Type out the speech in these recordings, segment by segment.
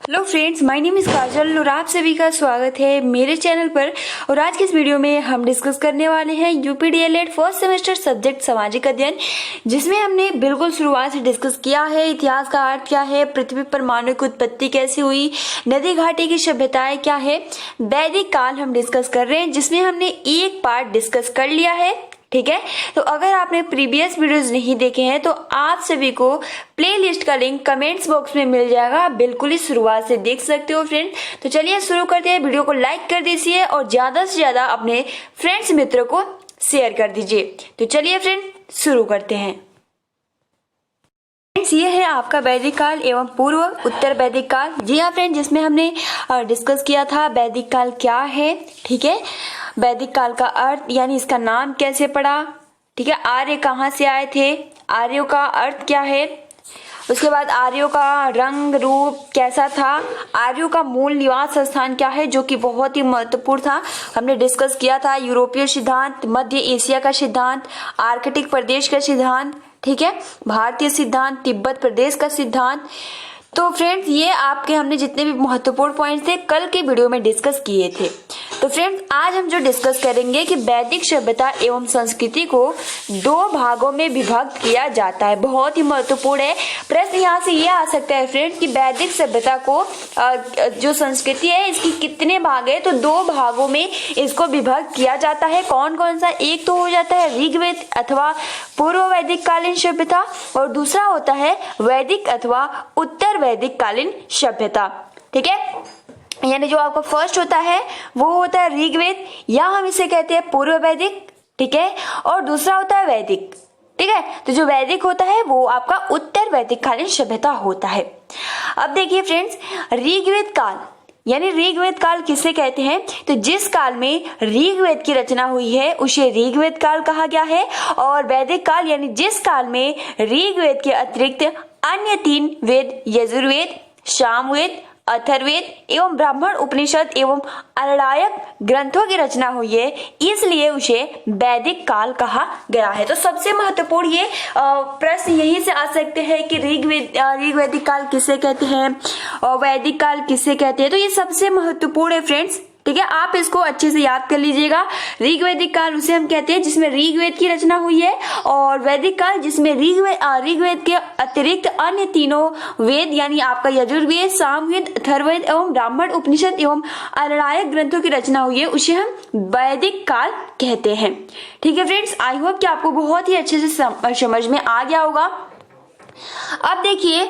Hello friends, my name is Kajal और आप सभी का स्वागत है मेरे चैनल पर। और आज के इस वीडियो में हम डिस्कस करने वाले हैं यूपीडीएलएड फर्स्ट सेमेस्टर सब्जेक्ट सामाजिक अध्ययन, जिसमें हमने बिल्कुल शुरुआत से डिस्कस किया है इतिहास का अर्थ क्या है, पृथ्वी पर मानव की उत्पत्ति कैसे हुई, नदी घाटी की सभ्यताएं क्या है, वैदिक काल हम डिस्कस कर रहे हैं जिसमें हमने एक पार्ट डिस्कस कर लिया है। ठीक है, तो अगर आपने प्रीवियस वीडियोस नहीं देखे हैं तो आप सभी को प्लेलिस्ट का लिंक कमेंट्स बॉक्स में मिल जाएगा, आप बिल्कुल ही शुरुआत से देख सकते हो फ्रेंड। तो चलिए शुरू करते हैं, वीडियो को लाइक कर दीजिए और ज्यादा से ज्यादा अपने फ्रेंड्स मित्रों को शेयर कर दीजिए। तो चलिए फ्रेंड शुरू करते हैं। ये है आपका वैदिक काल एवं पूर्व उत्तर वैदिक काल। जी हाँ फ्रेंड, जिसमें हमने डिस्कस किया था वैदिक काल क्या है। ठीक है, वैदिक काल का अर्थ यानी इसका नाम कैसे पड़ा। ठीक है, आर्य कहाँ से आए थे, आर्यों का अर्थ क्या है, उसके बाद आर्यों का रंग रूप कैसा था, आर्यों का मूल निवास स्थान क्या है जो कि बहुत ही महत्वपूर्ण था, हमने डिस्कस किया था। यूरोपीय सिद्धांत, मध्य एशिया का सिद्धांत, आर्कटिक प्रदेश का सिद्धांत, ठीक है, भारतीय सिद्धांत, तिब्बत प्रदेश का सिद्धांत। तो फ्रेंड्स, ये आपके हमने जितने भी महत्वपूर्ण पॉइंट्स थे कल के वीडियो में डिस्कस किए थे। तो फ्रेंड्स, आज हम जो डिस्कस करेंगे कि वैदिक सभ्यता एवं संस्कृति को दो भागों में विभक्त किया जाता है। बहुत ही महत्वपूर्ण है। प्रश्न यहाँ से ये आ सकता है फ्रेंड्स कि वैदिक सभ्यता को जो संस्कृति है इसकी कितने भाग है, तो दो भागों में इसको विभक्त किया जाता है। कौन कौन सा, एक तो हो जाता है ऋग्वेद अथवा पूर्व वैदिक कालीन सभ्यता और दूसरा होता है वैदिक अथवा उत्तर वैदिक कालीन सभ्यता। ठीक है, यानी जो आपका फर्स्ट होता है वो होता है ऋग्वेद या हम इसे कहते हैं पूर्व वैदिक। ठीक है, और दूसरा होता है वैदिक। ठीक है, तो जो वैदिक होता है वो आपका उत्तर वैदिक कालीन सभ्यता होता है। अब देखिए फ्रेंड्स, ऋग्वेद काल यानी ऋग्वेद काल किसे कहते हैं, तो जिस काल में ऋग्वेद की रचना हुई है उसे ऋग्वेद काल कहा गया है। और वैदिक काल यानी जिस काल में ऋग्वेद के अतिरिक्त अन्य तीन वेद यजुर्वेद, सामवेद, अथर्ववेद एवं ब्राह्मण उपनिषद एवं अरणायक ग्रंथों की रचना हुई है, इसलिए उसे वैदिक काल कहा गया है। तो सबसे महत्वपूर्ण ये प्रश्न यही से आ सकते हैं कि ऋग्वेदिक काल किसे कहते हैं और वैदिक काल किसे कहते हैं। तो ये सबसे महत्वपूर्ण है फ्रेंड्स। ठीक है, आप इसको अच्छे से याद कर लीजिएगा। ऋग्वेदिक काल उसे हम कहते हैं जिसमें ऋग्वेद की रचना हुई है, और वैदिक काल जिसमें ऋग्वेद के अतिरिक्त अन्य तीनों वेद यानी आपका यजुर्वेद, सामवेद, अथर्ववेद एवं ब्राह्मण उपनिषद एवं अरणायक ग्रंथों की रचना हुई है, उसे हम वैदिक काल कहते हैं। ठीक है फ्रेंड्स, आई होप कि आपको बहुत ही अच्छे से समझ में आ गया होगा। अब देखिए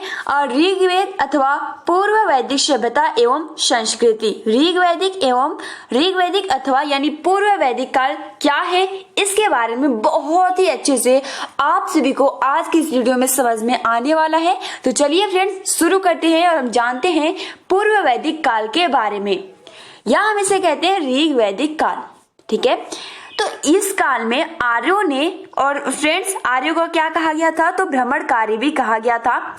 ऋग्वेद अथवा पूर्व वैदिक सभ्यता एवं संस्कृति, ऋग्वेदिक अथवा यानी पूर्व वैदिक काल क्या है, इसके बारे में बहुत ही अच्छे से आप सभी को आज की इस वीडियो में समझ में आने वाला है। तो चलिए फ्रेंड्स शुरू करते हैं और हम जानते हैं पूर्व वैदिक काल के बारे में, या हम इसे कहते हैं ऋग्वेदिक काल। ठीक है, तो इस काल में आर्यों ने, और फ्रेंड्स आर्यों को क्या कहा गया था, तो भ्रमणकारी भी कहा गया था।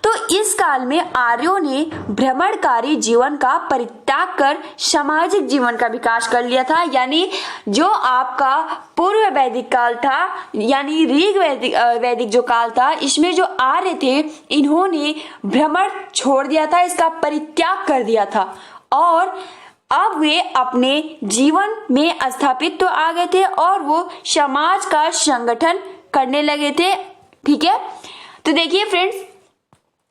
तो इस काल में आर्यों ने भ्रमणकारी जीवन का परित्याग कर सामाजिक जीवन का विकास कर लिया था। यानी जो आपका पूर्व वैदिक काल था यानी वैदिक जो काल था, इसमें जो आर्य थे इन्होंने भ्रमण छोड़ दिया था, इसका परित्याग कर दिया था और अब वे अपने जीवन में स्थापित तो आ गए थे और वो समाज का संगठन करने लगे थे। ठीक है, तो देखिए फ्रेंड्स,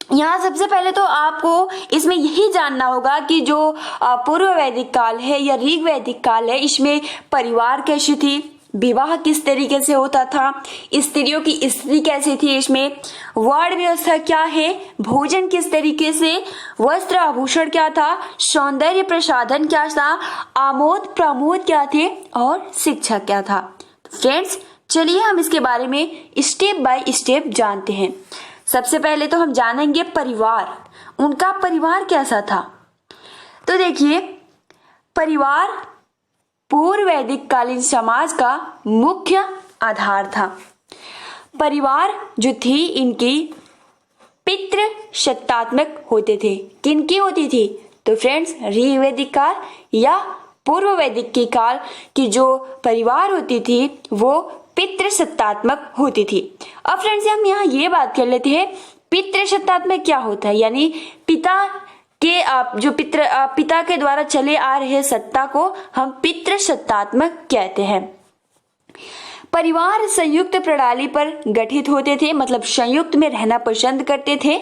यहाँ सबसे पहले तो आपको इसमें यही जानना होगा कि जो पूर्व वैदिक काल है या ऋग्वैदिक काल है, इसमें परिवार कैसी थी, विवाह किस तरीके से होता था, स्त्रियों की स्थिति कैसी थी, इसमें वर्ण व्यवस्था क्या है, भोजन किस तरीके से, वस्त्र आभूषण क्या था, सौंदर्य प्रसाधन क्या था, आमोद प्रमोद क्या थे और शिक्षा क्या था। फ्रेंड्स चलिए हम इसके बारे में स्टेप बाय स्टेप जानते हैं। सबसे पहले तो हम जानेंगे परिवार, उनका परिवार कैसा था। तो देखिए, परिवार पूर्व वैदिक कालीन समाज का मुख्य आधार था। परिवार जो थी इनकी पितृ सत्तात्मक होते थे। किनकी होती थी, तो फ्रेंड्स ऋग्वैदिक काल या पूर्व वैदिक की काल की जो परिवार होती थी वो पितृसत्तात्मक होती थी। अब फ्रेंड्स हम यहाँ ये बात कर लेते हैं पितृसत्तात्मक क्या होता है, यानी पिता के जो पिता के द्वारा चले आ रहे सत्ता को हम पितृसत्तात्मक कहते हैं। परिवार संयुक्त प्रणाली पर गठित होते थे, मतलब संयुक्त में रहना पसंद करते थे।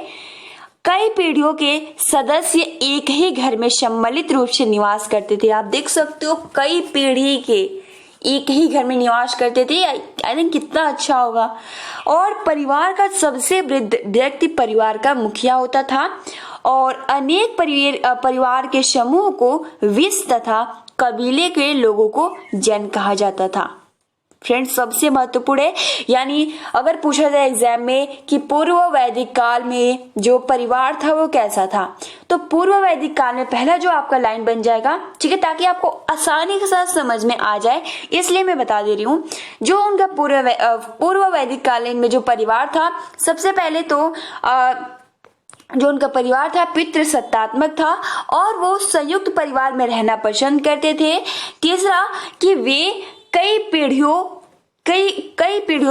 कई पीढ़ियों के सदस्य एक ही घर में सम्मिलित रूप से निवास करते थे। आप देख सकते हो कई पीढ़ी के एक ही घर में निवास करते थे। आई थिंक कितना अच्छा होगा। और परिवार का सबसे वृद्ध व्यक्ति परिवार का मुखिया होता था और अनेक परिवार के समूह को विष तथा कबीले के लोगों को जन कहा जाता था। फ्रेंड्स, सबसे महत्वपूर्ण है, यानी अगर पूछा जाए एग्जाम में कि पूर्व वैदिक काल में जो परिवार था वो कैसा था, तो पूर्व वैदिक काल में पहला जो आपका लाइन बन जाएगा, ठीक है, ताकि आपको आसानी के साथ समझ में आ जाए, इसलिए मैं बता दे रही हूँ। जो उनका पूर्व वैदिक कालीन में जो परिवार था, सबसे पहले तो जो उनका परिवार था पितृसत्तात्मक था और वो संयुक्त परिवार में रहना पसंद करते थे। तीसरा कि वे कई पीढ़ियों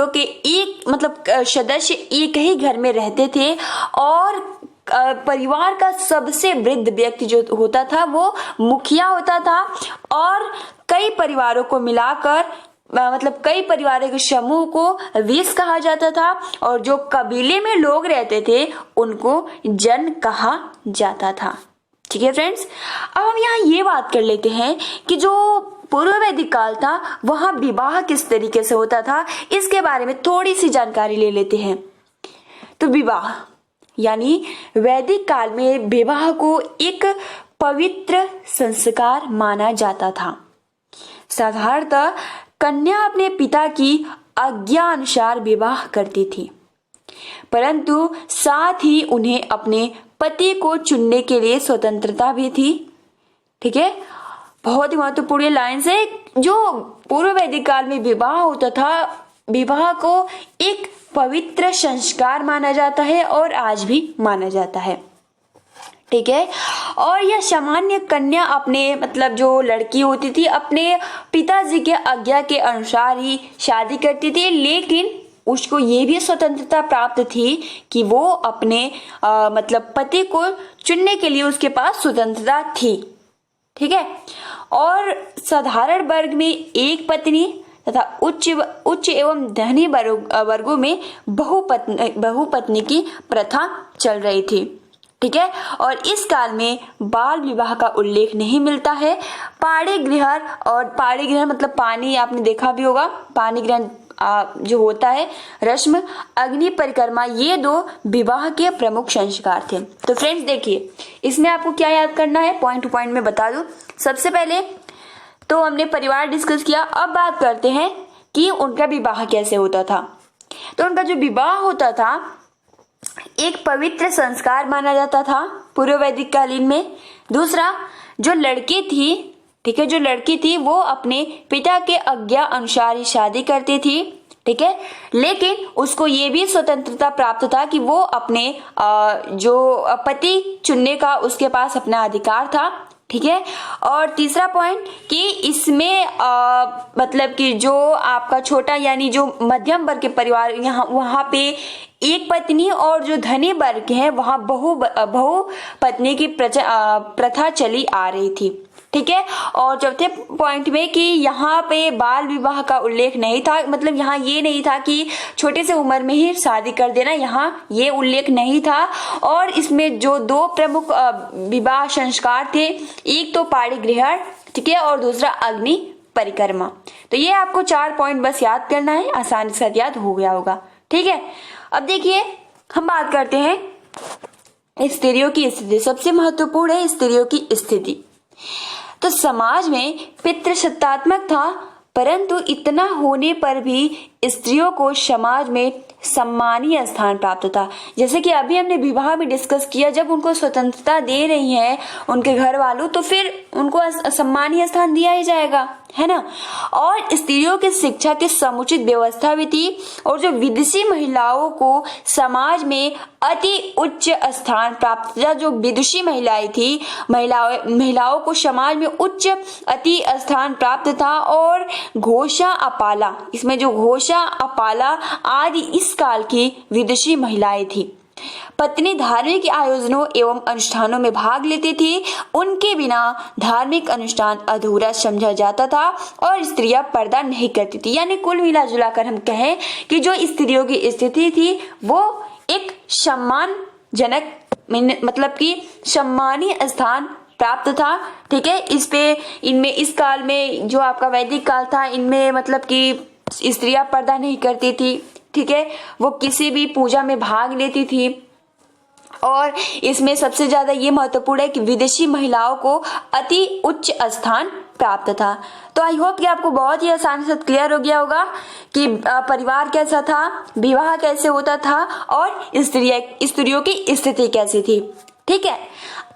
के एक मतलब सदस्य एक ही घर में रहते थे और परिवार का सबसे वृद्ध व्यक्ति जो होता था वो मुखिया होता था और कई परिवारों को मिलाकर मतलब कई परिवारों के समूह को विष कहा जाता था और जो कबीले में लोग रहते थे उनको जन कहा जाता था। ठीक है फ्रेंड्स, अब हम यहाँ ये बात कर लेते हैं कि जो पूर्व वैदिक काल था वहां विवाह किस तरीके से होता था, इसके बारे में थोड़ी सी जानकारी ले लेते हैं। तो विवाह यानी वैदिक काल में विवाह को एक पवित्र संस्कार माना जाता था। साधारणतः कन्या अपने पिता की आज्ञा अनुसार विवाह करती थी, परंतु साथ ही उन्हें अपने पति को चुनने के लिए स्वतंत्रता भी थी। ठीक है, बहुत ही महत्वपूर्ण लाइन से, जो पूर्व वैदिक काल में विवाह होता था, विवाह को एक पवित्र संस्कार माना जाता है और आज भी माना जाता है। ठीक है, और यह सामान्य कन्या अपने मतलब जो लड़की होती थी अपने पिताजी के आज्ञा के अनुसार ही शादी करती थी, लेकिन उसको ये भी स्वतंत्रता प्राप्त थी कि वो अपने मतलब पति को चुनने के लिए उसके पास स्वतंत्रता थी। ठीक है, और साधारण वर्ग में एक पत्नी तथा उच्च एवं धनी वर्गों में बहुपत्नी की प्रथा चल रही थी। ठीक है, और इस काल में बाल विवाह का उल्लेख नहीं मिलता है। पाणी गृह मतलब पानी, आपने देखा भी होगा, पाणी ग्रहण जो होता है, रस्म, अग्नि परिक्रमा, ये दो विवाह के प्रमुख संस्कार थे। तो फ्रेंड्स देखिए, इसमें आपको क्या याद करना है, पॉइंट टू पॉइंट में बता दूं। सबसे पहले तो हमने परिवार डिस्कस किया, अब बात करते हैं कि उनका विवाह कैसे होता था। तो उनका जो विवाह होता था एक पवित्र संस्कार माना जाता था पूर्व वैदिक कालीन में। दूसरा, जो लड़की थी, ठीक है, जो लड़की थी वो अपने पिता के आज्ञा अनुसार ही शादी करती थी। ठीक है, लेकिन उसको ये भी स्वतंत्रता प्राप्त था कि वो अपने जो पति चुनने का उसके पास अपना अधिकार था। ठीक है, और तीसरा पॉइंट कि इसमें मतलब कि जो आपका छोटा यानी जो मध्यम वर्ग के परिवार वहां पे एक पत्नी और जो धनी वर्ग है वहां बहु पत्नी की प्रथा चली आ रही थी। ठीक है, और चौथे पॉइंट में कि यहाँ पे बाल विवाह का उल्लेख नहीं था, मतलब यहाँ ये नहीं था कि छोटे से उम्र में ही शादी कर देना, यहाँ ये उल्लेख नहीं था। और इसमें जो दो प्रमुख विवाह संस्कार थे, एक तो पाणी गृह, ठीक है, और दूसरा अग्नि परिक्रमा। तो ये आपको 4 पॉइंट बस याद करना है, आसानी से याद हो गया होगा। ठीक है, अब देखिए हम बात करते हैं स्त्रियों की स्थिति। सबसे महत्वपूर्ण है स्त्रियों की स्थिति। तो समाज में पितृसत्तात्मक था, परंतु इतना होने पर भी स्त्रियों को समाज में सम्मानीय स्थान प्राप्त था। जैसे कि अभी हमने विवाह में डिस्कस किया, जब उनको स्वतंत्रता दे रही है उनके घर वालों, तो फिर उनको सम्मानीय स्थान दिया ही जाएगा, है ना। और स्त्रियों की शिक्षा की समुचित व्यवस्था भी थी और जो विदुषी महिलाओं को समाज में अति उच्च स्थान प्राप्त था। जो विदुषी महिलाएं थी, महिलाओं को समाज में उच्च अति स्थान प्राप्त था। और घोषा अपाला, इसमें जो घोषा अपाला आदि इस काल की विदुषी महिलाएं थी। पत्नी धार्मिक आयोजनों एवं अनुष्ठानों में भाग लेती थी। उनके बिना धार्मिक अनुष्ठान अधूरा समझा जाता था और स्त्रियां पर्दा नहीं करती थी। यानी कुल मिला कर हम कहें कि जो स्त्रियों की स्थिति थी वो एक सम्मानजनक मतलब कि सम्मानीय स्थान प्राप्त था। ठीक है, इनमें इस काल में जो आपका वैदिक काल था, इनमें मतलब कि स्त्रियां पर्दा नहीं करती थी। ठीक है, वो किसी भी पूजा में भाग लेती थी और इसमें सबसे ज्यादा ये महत्वपूर्ण है कि विदेशी महिलाओं को अति उच्च स्थान प्राप्त था। तो आई होप कि आपको बहुत ही आसानी से क्लियर हो गया होगा कि परिवार कैसा था, विवाह कैसे होता था और स्त्रियों की स्थिति कैसी थी। ठीक है,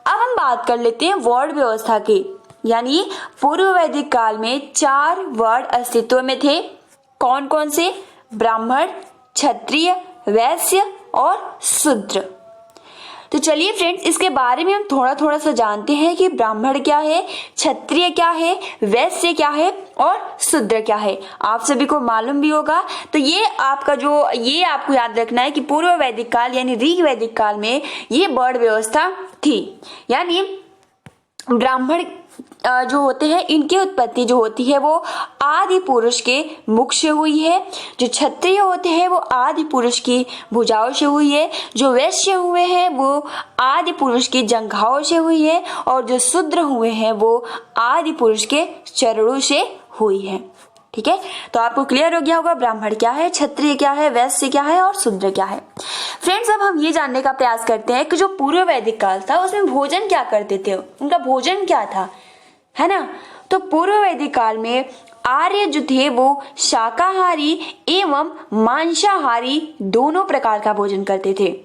अब हम बात कर लेते हैं वर्ण व्यवस्था की। यानी पूर्व वैदिक काल में 4 वर्ण अस्तित्व में थे। कौन कौन से? ब्राह्मण, क्षत्रिय, वैश्य और शूद्र। तो चलिए फ्रेंड्स, इसके बारे में हम थोड़ा सा जानते हैं कि ब्राह्मण क्या है, क्षत्रिय क्या है, वैश्य क्या है और शूद्र क्या है। आप सभी को मालूम भी होगा। तो ये आपको याद रखना है कि पूर्व वैदिक काल यानी ऋग वैदिक काल में ये वर्ण व्यवस्था थी। यानी ब्राह्मण जो होते हैं, इनकी उत्पत्ति जो होती है वो आदि पुरुष के मुख से हुई है। जो क्षत्रिय होते हैं वो आदि पुरुष की भुजाओं से हुई है। जो वैश्य हुए हैं वो आदि पुरुष की जंघाओं से हुई है और जो शूद्र हुए हैं वो आदि पुरुष के चरणों से हुई है। ठीक है, तो आपको क्लियर हो गया होगा ब्राह्मण क्या है, क्षत्रिय क्या है, वैश्य क्या है और शूद्र क्या है। फ्रेंड्स, अब हम ये जानने का प्रयास करते हैं कि जो पूर्व वैदिक काल था उसमें भोजन क्या करते थे, उनका भोजन क्या था, है ना। तो पूर्व वैदिक काल में आर्य जो थे वो शाकाहारी एवं मांसाहारी दोनों प्रकार का भोजन करते थे।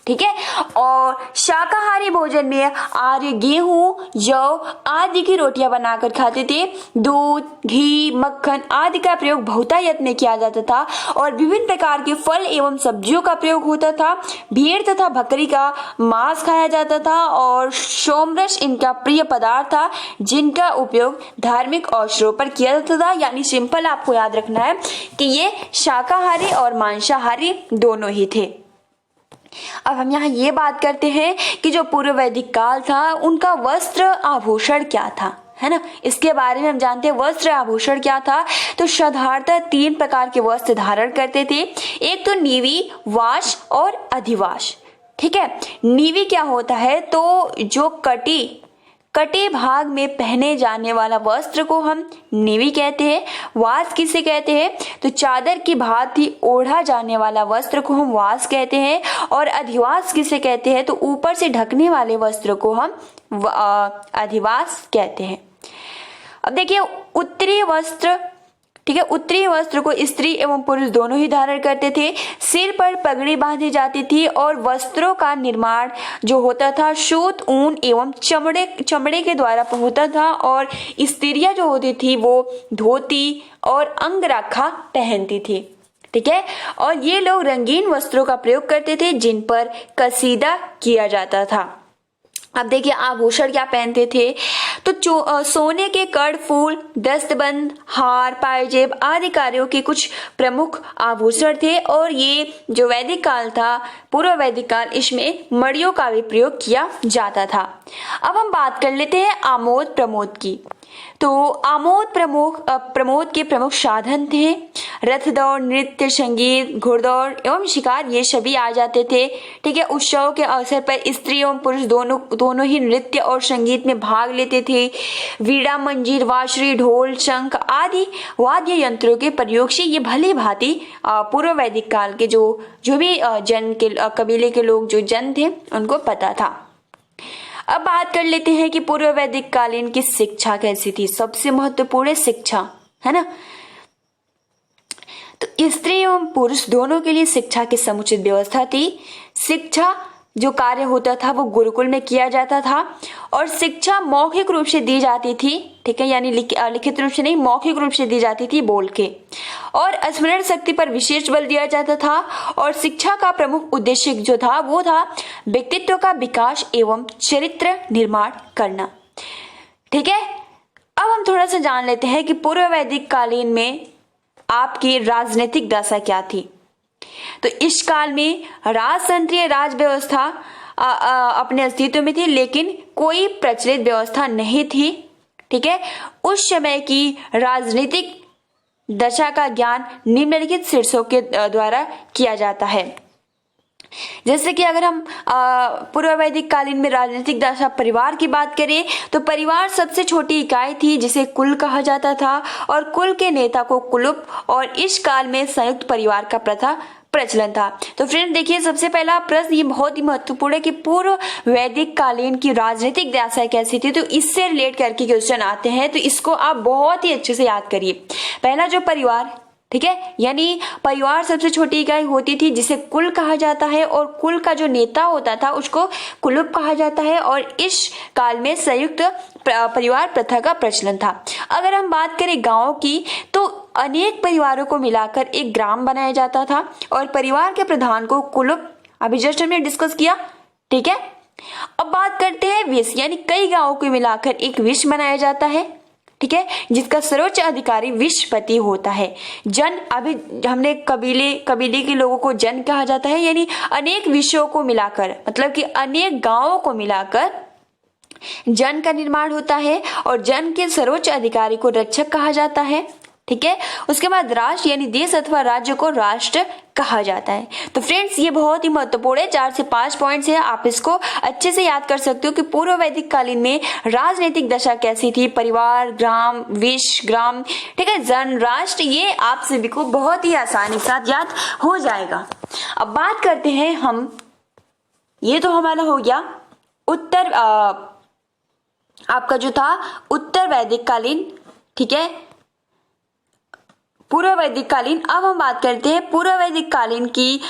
ठीक है, और शाकाहारी भोजन में आर्य गेहूं, जौ आदि की रोटियां बनाकर खाते थे। दूध, घी, मक्खन आदि का प्रयोग बहुतायत में किया जाता था और विभिन्न प्रकार के फल एवं सब्जियों का प्रयोग होता था। भेड़ तथा बकरी का मांस खाया जाता था और सोमरस इनका प्रिय पदार्थ था जिनका उपयोग धार्मिक अवसरों पर किया जाता था। यानी सिंपल आपको याद रखना है कि ये शाकाहारी और मांसाहारी दोनों ही थे। अब हम यहाँ ये बात करते हैं कि जो पूर्व वैदिक काल था उनका वस्त्र आभूषण क्या था, है ना। इसके बारे में हम जानते हैं वस्त्र आभूषण क्या था। तो साधारणतः 3 प्रकार के वस्त्र धारण करते थे। एक तो नीवी, वाश और अधिवास। ठीक है, नीवी क्या होता है, तो जो कटे भाग में पहने जाने वाला वस्त्र को हम नीवी कहते हैं। वास किसे कहते हैं, तो चादर की भांति ओढ़ा जाने वाला वस्त्र को हम वास कहते हैं। और अधिवास किसे कहते हैं, तो ऊपर से ढकने वाले वस्त्र को हम अधिवास कहते हैं। अब देखिए उत्तरीय वस्त्र, ठीक है, उत्तरीय वस्त्र को स्त्री एवं पुरुष दोनों ही धारण करते थे। सिर पर पगड़ी बांधी जाती थी और वस्त्रों का निर्माण जो होता था सूत, ऊन एवं चमड़े के द्वारा होता था। और स्त्रियां जो होती थी वो धोती और अंगरखा पहनती थी। ठीक है, और ये लोग रंगीन वस्त्रों का प्रयोग करते थे जिन पर कसीदा किया जाता था। अब देखिए आभूषण क्या पहनते थे, तो सोने के कड़, फूल, दस्तबंद, हार, पायजेब आदि कार्यों के कुछ प्रमुख आभूषण थे। और ये जो वैदिक काल था, पूर्व वैदिक काल, इसमें मणियों का भी प्रयोग किया जाता था। अब हम बात कर लेते हैं आमोद प्रमोद की। तो आमोद प्रमोद के प्रमुख साधन थे रथ दौड़, नृत्य, संगीत, घुड़दौड़ एवं शिकार, ये सभी आ जाते थे। ठीक है, उत्सव के अवसर पर स्त्री एवं पुरुष दोनों ही नृत्य और संगीत में भाग लेते थे। वीणा, मंजीर, बांसुरी, ढोल, शंख आदि वाद्य यंत्रों के प्रयोग से ये भली भांति पूर्व वैदिक काल के जो भी जन के कबीले के लोग जो जन थे उनको पता था। अब बात कर लेते हैं कि पूर्व वैदिक कालीन की शिक्षा कैसी थी। सबसे महत्वपूर्ण शिक्षा, है ना। तो स्त्री एवं पुरुष दोनों के लिए शिक्षा की समुचित व्यवस्था थी। शिक्षा जो कार्य होता था वो गुरुकुल में किया जाता था और शिक्षा मौखिक रूप से दी जाती थी। ठीक है, यानी लिखित रूप से नहीं, मौखिक रूप से दी जाती थी बोल के। और स्मरण शक्ति पर विशेष बल दिया जाता था। और शिक्षा का प्रमुख उद्देश्य जो था वो था व्यक्तित्व का विकास एवं चरित्र निर्माण करना। ठीक है, अब हम थोड़ा सा जान लेते हैं कि पूर्व वैदिक कालीन में आपकी राजनीतिक दशा क्या थी। तो इस काल में राजतंत्रीय राज व्यवस्था अपने अस्तित्व में थी, लेकिन कोई प्रचलित व्यवस्था नहीं थी। ठीक है, उस समय की राजनीतिक दशा का ज्ञान निम्नलिखित शीर्षों के द्वारा किया जाता है। जैसे कि अगर हम पूर्व वैदिक कालीन में राजनीतिक दशा परिवार की बात करें तो परिवार सबसे छोटी इकाई थी जिसे कुल कहा जाता था, और कुल के नेता को कुलुप, और इस काल में संयुक्त परिवार का प्रथा प्रचलन था। तो फ्रेंड देखिए, सबसे पहला प्रश्न ये बहुत ही महत्वपूर्ण है कि पूर्व वैदिक कालीन की राजनीतिक दशा कैसी थी, तो इससे रिलेट करके क्वेश्चन आते हैं, तो इसको आप बहुत ही अच्छे से याद करिए। पहला जो परिवार, ठीक है, यानी परिवार सबसे छोटी इकाई होती थी जिसे कुल कहा जाता है, और कुल का जो नेता होता था उसको कुलुप कहा जाता है, और इस काल में संयुक्त परिवार प्रथा का प्रचलन था। अगर हम बात करें गांव की, तो अनेक परिवारों को मिलाकर एक ग्राम बनाया जाता था, और परिवार के प्रधान को कुलुप, अभी जस्ट हमने डिस्कस किया। ठीक है, अब बात करते हैं विष, यानी कई गांवों को मिलाकर एक विष बनाया जाता है। ठीक है, जिसका सर्वोच्च अधिकारी विषपति होता है। जन, अभी हमने कबीले के लोगों को जन कहा जाता है, यानी अनेक विषयों को मिलाकर, मतलब कि अनेक गांवों को मिलाकर जन का निर्माण होता है, और जन के सर्वोच्च अधिकारी को रक्षक कहा जाता है। ठीक है, उसके बाद राष्ट्र, यानी देश अथवा राज्य को राष्ट्र कहा जाता है। तो फ्रेंड्स ये बहुत ही महत्वपूर्ण है, 4 से 5 पॉइंट्स है, आप इसको अच्छे से याद कर सकते हो कि पूर्व वैदिक कालीन में राजनीतिक दशा कैसी थी, परिवार, ग्राम, विष, ग्राम, ठीक है, जन, राष्ट्र, ये आप सभी को बहुत ही आसानी के साथ याद हो जाएगा। अब बात करते हैं हम, ये तो हमारा हो गया उत्तर आपका जो था उत्तर वैदिक कालीन, ठीक है, पूर्व वैदिक कालीन। अब हम बात करते हैं पूर्व वैदिक कालीन की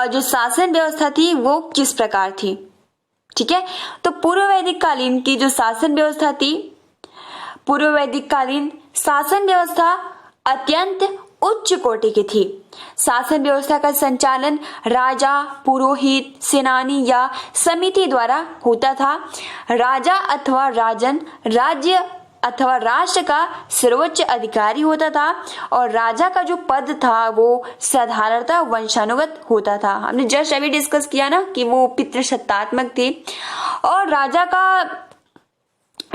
जो शासन व्यवस्था थी वो किस प्रकार थी। ठीक है, तो पूर्व वैदिक कालीन की जो शासन व्यवस्था थी, पूर्व वैदिक कालीन शासन व्यवस्था अत्यंत उच्च कोटि की थी। शासन व्यवस्था का संचालन राजा, पुरोहित, सेनानी या समिति द्वारा होता था। राजा अथवा राजन राज्य अथवा राष्ट्र का सर्वोच्च अधिकारी होता था, और राजा का जो पद था वो साधारणतः वंशानुगत होता था। हमने जस्ट अभी डिस्कस किया ना कि वो पितृसत्तात्मक थे, और राजा का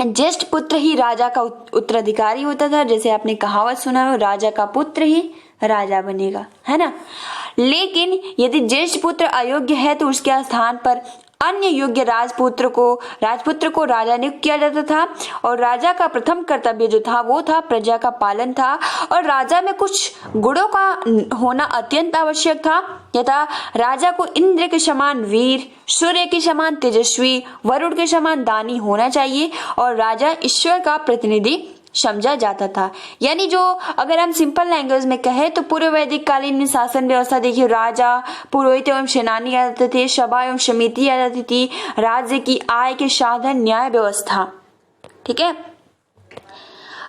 ज्येष्ठ पुत्र ही राजा का उत्तराधिकारी होता था। जैसे आपने कहावत सुना हो, राजा का पुत्र ही राजा बनेगा, है ना। लेकिन यदि ज्येष्ठ पुत्र अयोग्य है तो उसके स्थान पर अन्य योग्य राजपुत्र को राजा नियुक्त किया जाता था, और राजा का प्रथम कर्तव्य जो था वो था प्रजा का पालन था, और राजा में कुछ गुणों का होना अत्यंत आवश्यक था। यथा राजा को इंद्र के समान वीर, सूर्य के समान तेजस्वी, वरुण के समान दानी होना चाहिए, और राजा ईश्वर का प्रतिनिधि समझा जाता था। यानी जो अगर हम सिंपल लैंग्वेज में कहें तो पूर्व वैदिक कालीन में शासन व्यवस्था देखिए, राजा, पुरोहित एवं सेनानी आ जाते थे, सभा एवं समिति आ जाती थी, राज्य की आय के साधन, न्याय व्यवस्था। ठीक है,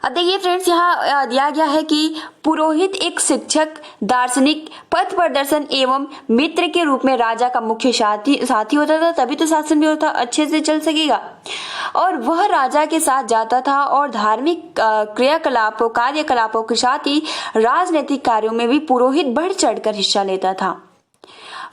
अब देखिए फ्रेंड्स, यहाँ दिया गया है कि पुरोहित एक शिक्षक, दार्शनिक, पथ प्रदर्शन एवं मित्र के रूप में राजा का मुख्य साथी होता था, तभी तो शासन व्यवस्था अच्छे से चल सकेगा। और वह राजा के साथ जाता था, और धार्मिक कार्यकलापों के साथ ही राजनीतिक कार्यों में भी पुरोहित बढ़ चढ़कर हिस्सा लेता था।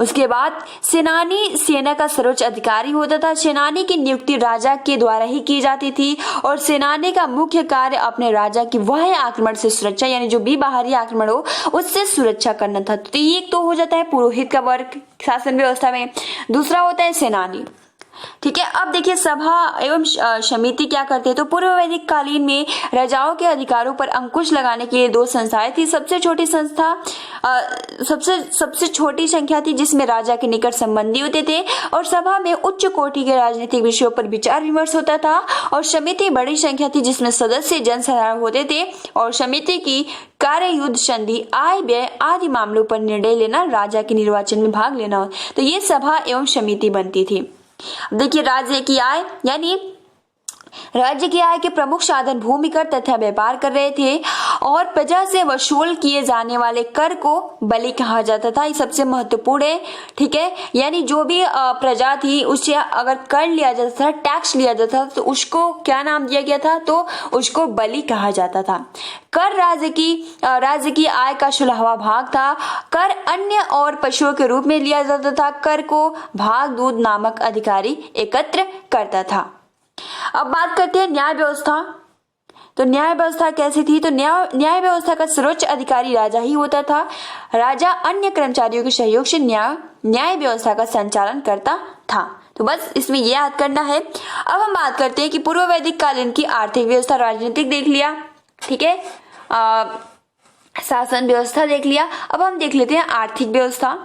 उसके बाद सेनानी सेना का सर्वोच्च अधिकारी होता था। सेनानी की नियुक्ति राजा के द्वारा ही की जाती थी, और सेनानी का मुख्य कार्य अपने राजा की वह आक्रमण से सुरक्षा, यानी जो भी बाहरी आक्रमण हो उससे सुरक्षा करना था। तो ये एक तो हो जाता है पुरोहित का वर्ग शासन व्यवस्था में। दूसरा होता है सेनानी। ठीक है, अब देखिए सभा एवं समिति क्या करते हैं, तो पूर्व वैदिक कालीन में राजाओं के अधिकारों पर अंकुश लगाने के लिए 2 संस्थाएं थी। सबसे छोटी संस्था सबसे छोटी संख्या थी जिसमें राजा के निकट संबंधी होते थे, और सभा में उच्च कोटि के राजनीतिक विषयों पर विचार विमर्श होता था, और समिति बड़ी संख्या थी जिसमें सदस्य जनसाधारण होते थे, और समिति की कार्य, युद्ध, संधि, आय व्यय आदि मामलों पर निर्णय लेना, राजा के निर्वाचन में भाग लेना, तो ये सभा एवं समिति बनती थी। देखिए राज्य की आय, यानी राज्य की आय के प्रमुख साधन भूमि कर तथा व्यापार कर रहे थे, और प्रजा से वसूल किए जाने वाले कर को बलि कहा जाता था। ये सबसे महत्वपूर्ण है, ठीक है। यानी जो भी प्रजा थी उससे अगर कर लिया जाता था, टैक्स लिया जाता था, तो उसको क्या नाम दिया गया था, तो उसको बलि कहा जाता था। कर राज्य की आय का 16वां भाग था। कर अन्य और पशुओं के रूप में लिया जाता था। कर को भाग दूध नामक अधिकारी एकत्र करता था। अब बात करते हैं न्याय व्यवस्था। तो न्याय व्यवस्था कैसी थी, तो न्याय व्यवस्था का सर्वोच्च अधिकारी राजा ही होता था। राजा अन्य कर्मचारियों के सहयोग से न्याय व्यवस्था का संचालन करता था। तो बस इसमें ये याद करना है। अब हम बात करते हैं कि पूर्व वैदिक कालीन की आर्थिक व्यवस्था, राजनीतिक देख लिया, ठीक है, शासन व्यवस्था देख लिया। अब हम देख लेते हैं आर्थिक व्यवस्था।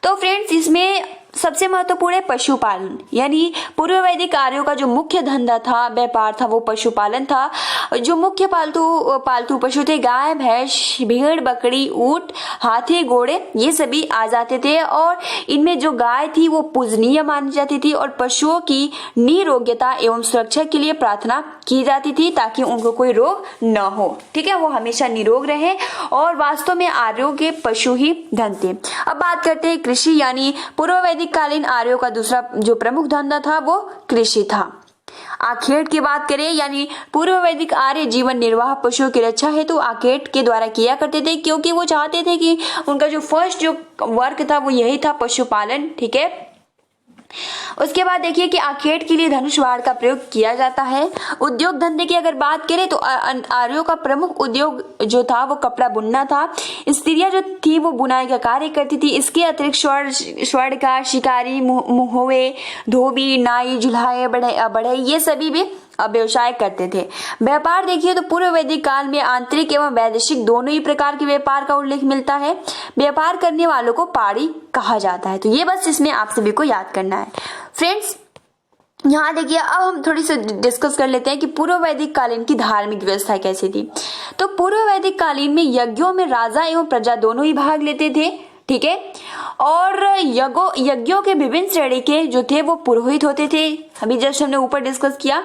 तो फ्रेंड्स इसमें सबसे महत्वपूर्ण है पशुपालन। यानी पूर्व वैदिक आर्यों का जो मुख्य धंधा था, व्यापार था, वो पशुपालन था। जो मुख्य पालतू पशु थे, गाय, भैंस, भेड़, बकरी, ऊंट, हाथी, घोड़े, ये सभी आ जाते थे। और इनमें जो गाय थी वो पूजनीय मानी जाती थी और पशुओं की निरोग्यता एवं सुरक्षा के लिए प्रार्थना की जाती थी ताकि उनको कोई रोग न हो, ठीक है, वो हमेशा निरोग रहे। और वास्तव में आर्यों के पशु ही धन थे। अब बात करते हैं कृषि। यानी पूर्व वैदिक कालीन आर्यों का दूसरा जो प्रमुख धंधा था वो कृषि था। आखेट की बात करें, यानी पूर्व वैदिक आर्य जीवन निर्वाह पशुओं की रक्षा हेतु आखेट के द्वारा किया करते थे, क्योंकि वो चाहते थे कि उनका जो फर्स्ट जो वर्क था वो यही था, पशुपालन, ठीक है। उसके बाद देखिए कि आखेट के लिए धनुष बाण का प्रयोग किया जाता है। उद्योग धंधे की अगर बात करें तो आर्यों का प्रमुख उद्योग जो था वो कपड़ा बुनना था। स्त्रियां जो थी वो बुनाई का कार्य करती थी। इसके अतिरिक्त स्वर्ण का शिकारी, मुहोवे, धोबी, नाई, जुल्हाए, बढ़ई, ये सभी भी व्यवसाय करते थे। व्यापार देखिए तो पूर्व वैदिक काल में आंतरिक एवं वैदेशिक दोनों ही प्रकार के व्यापार का उल्लेख मिलता है। व्यापार करने वालों को पाड़ी कहा जाता है। तो ये बस इसमें आप सभी को याद करना है। फ्रेंड्स यहाँ देखिए, अब हम थोड़ी सी डिस्कस कर लेते हैं कि पूर्व वैदिक कालीन की धार्मिक व्यवस्था कैसी थी। तो पूर्व वैदिक कालीन में यज्ञों में राजा एवं प्रजा दोनों ही भाग लेते थे, ठीक है। और यज्ञों के विभिन्न श्रेणी के जो थे वो पुरोहित होते थे, अभी जस्ट हमने ऊपर डिस्कस किया,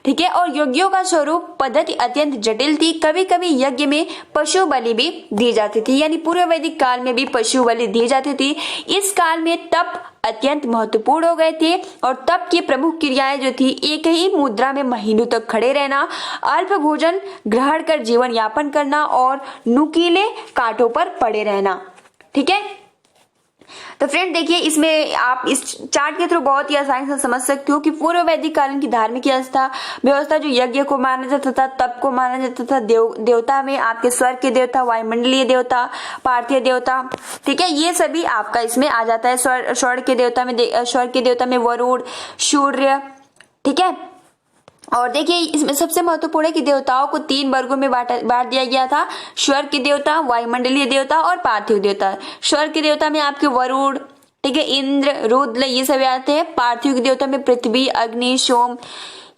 ठीक है। और यज्ञों का स्वरूप पद्धति अत्यंत जटिल थी। कभी कभी यज्ञ में पशु बलि भी दी जाती थी। यानी पूर्व वैदिक काल में भी पशु बलि दी जाती थी। इस काल में तप अत्यंत महत्वपूर्ण हो गए थे और तप की प्रमुख क्रियाएं जो थी, एक ही मुद्रा में महीनों तक खड़े रहना, अल्प भोजन ग्रहण कर जीवन यापन करना और नुकीले कांटों पर पड़े रहना, ठीक है। तो फ्रेंड देखिए, इसमें आप इस चार्ट के थ्रू बहुत ही आसानी से समझ सकते हो कि पूर्व वैदिक कालीन की धार्मिक व्यवस्था जो यज्ञ को माना जाता था, तप को माना जाता था, देवता में आपके स्वर्ग के देवता, वायुमंडलीय देवता, पार्थिव देवता, ठीक है, ये सभी आपका इसमें आ जाता है। स्वर्ग के देवता में वरुण, सूर्य, ठीक है। और देखिए इसमें सबसे महत्वपूर्ण है कि देवताओं को 3 वर्गों में बांट दिया गया था। स्वर्ग के देवता, वायुमंडलीय देवता और पार्थिव देवता। स्वर्ग के देवता में आपके वरुण, ठीक है, इंद्र, रुद्र, ये सभी आते हैं। पार्थिव के देवता में पृथ्वी, अग्नि, सोम,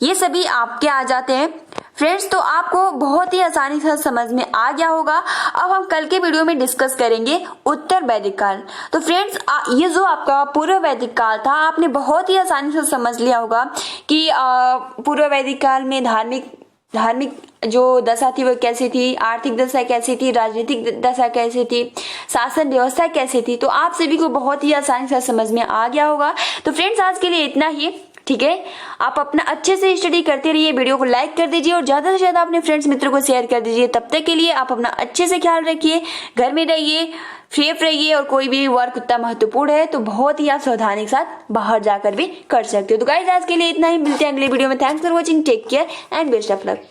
ये सभी आपके आ जाते हैं। फ्रेंड्स तो आपको बहुत ही आसानी से समझ में आ गया होगा। अब हम कल के वीडियो में डिस्कस करेंगे उत्तर वैदिक काल। तो फ्रेंड्स ये जो आपका पूर्व वैदिक काल था, आपने बहुत ही आसानी से समझ लिया होगा कि पूर्व वैदिक काल में धार्मिक जो दशा थी वो कैसी थी, आर्थिक दशा कैसी थी, राजनीतिक दशा कैसी थी, शासन व्यवस्था कैसी थी। तो आप सभी को बहुत ही आसानी से समझ में आ गया होगा। तो फ्रेंड्स आज के लिए इतना ही, ठीक है। आप अपना अच्छे से स्टडी करते रहिए, वीडियो को लाइक कर दीजिए और ज्यादा से ज्यादा अपने फ्रेंड्स मित्रों को शेयर कर दीजिए। तब तक के लिए आप अपना अच्छे से ख्याल रखिए, घर में रहिए, सेफ रहिए और कोई भी वर्क उतना महत्वपूर्ण है तो बहुत ही आप सावधानी के साथ बाहर जाकर भी कर सकते हो। तो गाइस आज के लिए इतना ही, मिलते हैं अगले वीडियो में। Thanks for watching, take care and best of luck.